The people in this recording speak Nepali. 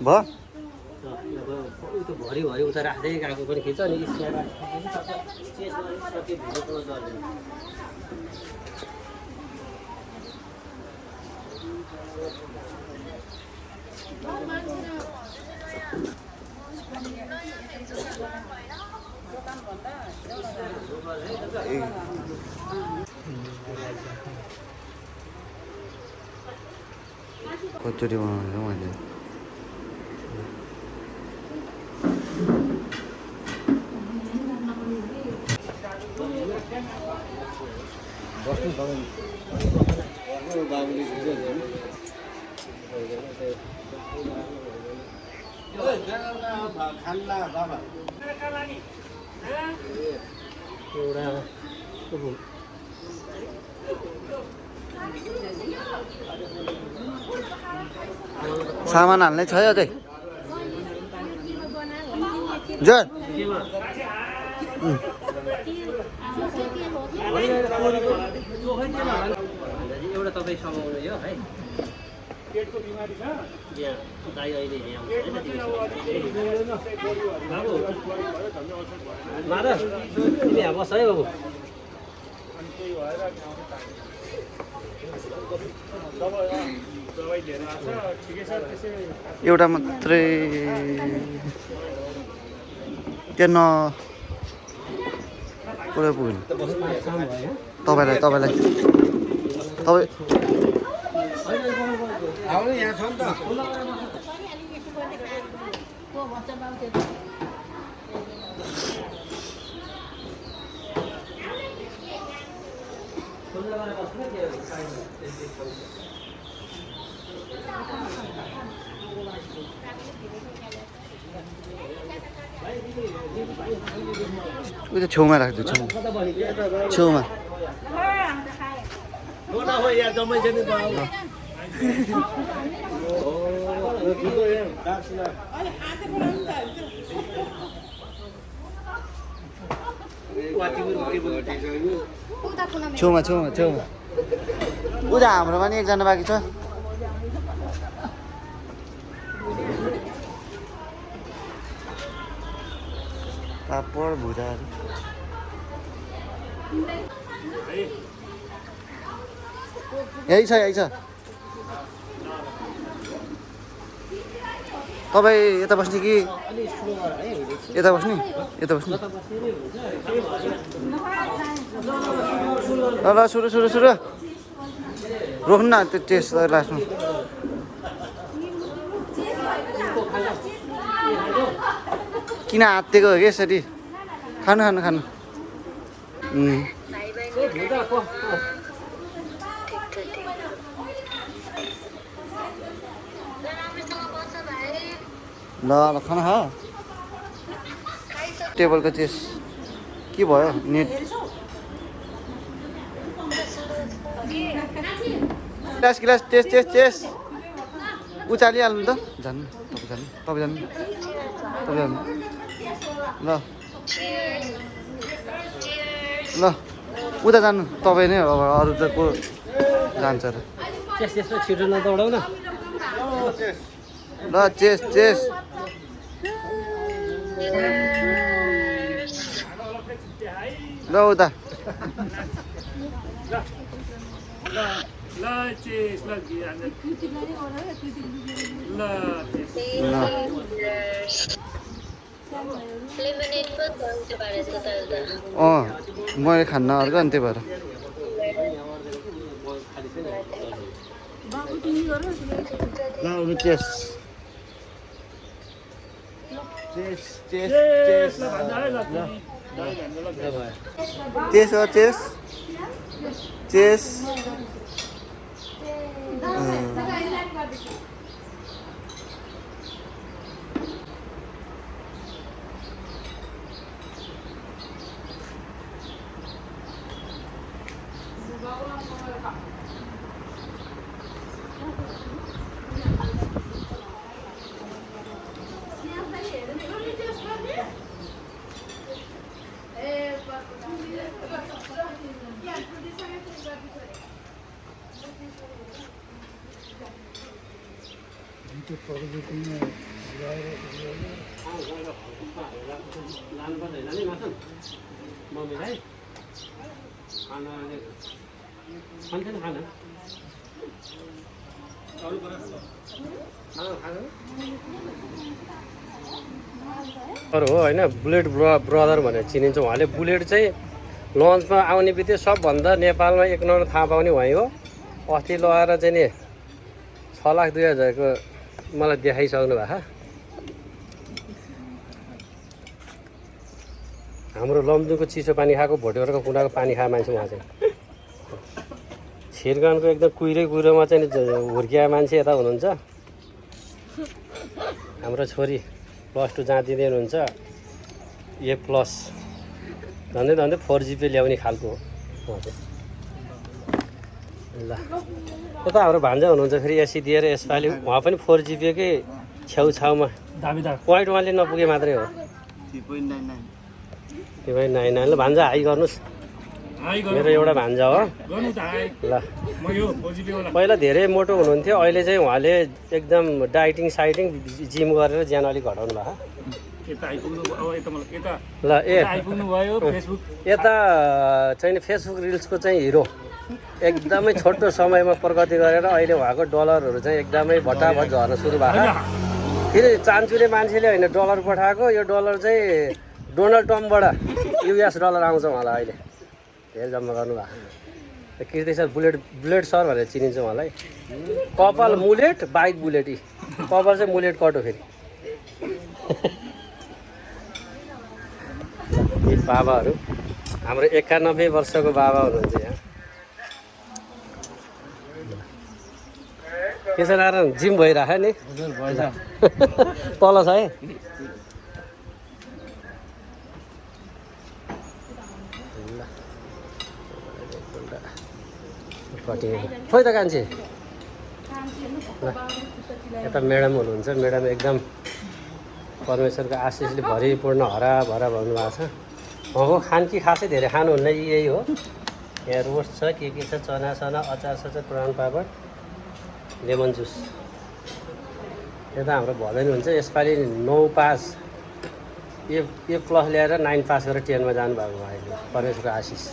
भयो त्यो भरि भरि उता राख्दै गएको पनि खिच्छ नि कचोरी बनाउँछु मैले सामान हाल्ने छ अझै जर एउटा तपाईँ समाउनु यो है पेटको बिमारी छ दाइ अहिले यहाँ बाबु माधव तिमी यहाँ बस है बाबु एउटा मात्रै त्यहाँ न पुरै पुग्यो तपाईँलाई तपाईँ यहाँ छ नि त उयो छेउमा राख्छु छेउमा छेउमा छेउमा छेउमा उता हाम्रोमा नि एकजना बाँकी छ पापड भुजाहरू यही छ तपाईँ यता बस्ने कि यता बस्ने ल सुरु रोक्नु न त्यो टेस्ट लास्टमा किन आत्तिएको हो कि यसरी खानु ल खाना खा टेबलको चेस के भयो नेट गिलास टेस्ट उचालिहाल्नु त जानु तपाईँ जानु ल उता जानु तपाईँ नै अब अरू त को जान्छ र त्यसमा छिटो नदौडाउ न ल चेस ल उता मैले खान्न अर्को अनि त्यही भएर चेस मम्मीलाई खाना खान्छ खाना हो होइन बुलेट ब्रदर भनेर चिनिन्छ उहाँले बुलेट चाहिँ लन्चमा आउने बित्तिकै सबभन्दा नेपालमा 1 नम्बर थाहा पाउने उहाँ हो अस्ति लगाएर चाहिँ नि 6,02,000 को मलाई देखाइसक्नु भएको हाम्रो लमजुङको चिसो पानी खाएको भोटेवरको कुनाको पानी खाएको मान्छे उहाँ चाहिँ छिरगनको एकदम कुहिरोमा चाहिँ हुर्किया मान्छे यता हुनुहुन्छ हाम्रो छोरी +2 जहाँ दिँदै हुनुहुन्छ A+ झन्डै झन्डै 4GP ल्याउने खालको हो उहाँ चाहिँ ल यता हाम्रो भान्जा हुनुहुन्छ फेरि एसी दिएर यसपालि उहाँ पनि 4GP कै छेउछाउमा पोइन्ट उहाँले नपुगे मात्रै हो 3.99 ल भान्जा हाई गर्नुहोस् मेरो एउटा भान्जा हो ल पहिला धेरै मोटो हुनुहुन्थ्यो अहिले चाहिँ उहाँले एकदम डाइटिङ साइटिङ जिम गरेर ज्यान अलिक घटाउनु भएको ल यता चाहिँ फेसबुक रिल्सको चाहिँ हिरो एकदमै छोटो समयमा प्रगति गरेर अहिले उहाँको डलरहरू चाहिँ एकदमै भट्टाभट झर्न सुरु भएको फेरि चान्चुले मान्छेले होइन डलर पठाएको यो डलर चाहिँ डोनाल्ड ट्रम्पबाट US डलर आउँछ उहाँलाई अहिले धेरै जम्मा गर्नुभएको कृति सर बुलेट सर भनेर चिनिन्छ उहाँलाई कपाल मुलेट बाइक बुलेट कपाल चाहिँ मुलेट कट हो फेरि बाबाहरू हाम्रो 91 वर्षको बाबा हुनुहुन्छ यहाँ के छ नारायण जिम भइरहेको नि तल छ है खोइ त कान्छे यता म्याडम हुनुहुन्छ म्याडम एकदम परमेश्वरको आशिषले भरिपूर्ण हराभरा भन्नुभएको छ उहाँको खानकी खासै धेरै खानुहुन्न यही हो यहाँ रोस्ट छ के छ चना अचार सचार पुरानो पापड लेमन जुस यता हाम्रो भदैन हुन्छ यसपालि 9 पास A+ ल्याएर 9 पास गरेर 10 मा जानुभएको अहिले परमेश्वरको आशिष